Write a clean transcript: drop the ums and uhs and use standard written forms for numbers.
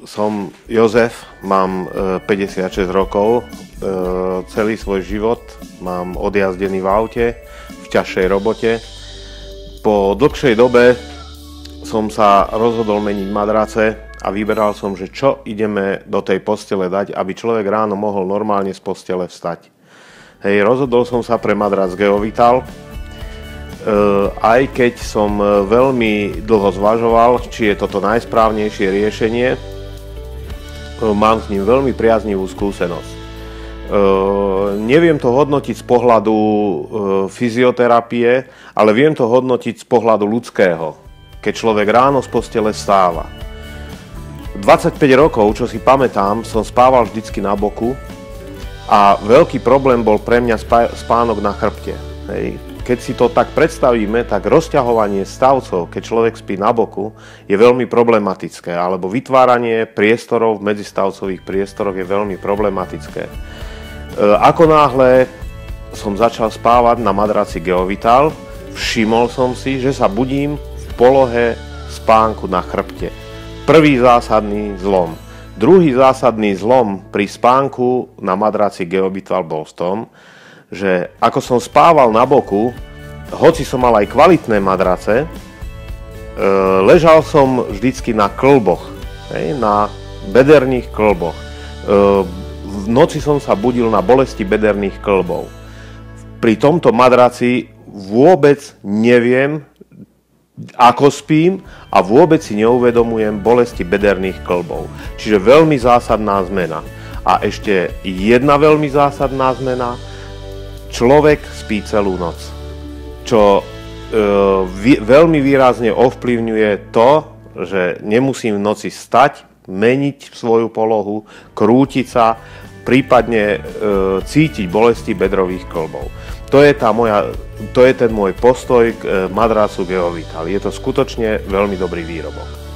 Som Jozef, mám 56 rokov, celý svoj život mám odjazdený v aute, v ťažšej robote. Po dlhšej dobe som sa rozhodol meniť madrace a vyberal som, že čo ideme do tej postele dať, aby človek ráno mohol normálne z postele vstať. Hej, rozhodol som sa pre madrac Geovital, aj keď som veľmi dlho zvažoval, či je toto najsprávnejšie riešenie. Mám s ním veľmi priaznivú skúsenosť. Neviem to hodnotiť z pohľadu fyzioterapie, ale viem to hodnotiť z pohľadu ľudského, keď človek ráno z postele stáva. 25 rokov, čo si pamätám, som spával vždycky na boku a veľký problém bol pre mňa spánok na chrbte. Hej. Keď si to tak predstavíme, tak rozťahovanie stavcov, keď človek spí na boku, je veľmi problematické, alebo vytváranie priestorov v medzistavcových priestoroch je veľmi problematické. Ako náhle som začal spávať na madraci Geovital, všimol som si, že sa budím v polohe spánku na chrbte. Prvý zásadný zlom. Druhý zásadný zlom pri spánku na madraci Geovital bol v tom, že ako som spával na boku, hoci som mal aj kvalitné madrace, ležal som vždycky na klboch, na bederných klboch. V noci som sa budil na bolesti bederných klbov. Pri tomto madraci vôbec neviem, ako spím a vôbec si neuvedomujem bolesti bederných klbov. Čiže veľmi zásadná zmena. A ešte jedna veľmi zásadná zmena. Človek spí celú noc, čo veľmi výrazne ovplyvňuje to, že nemusím v noci stať, meniť svoju polohu, krútiť sa, prípadne cítiť bolesti bedrových klbov. To je ten môj postoj k madracu Geovital. Je to skutočne veľmi dobrý výrobok.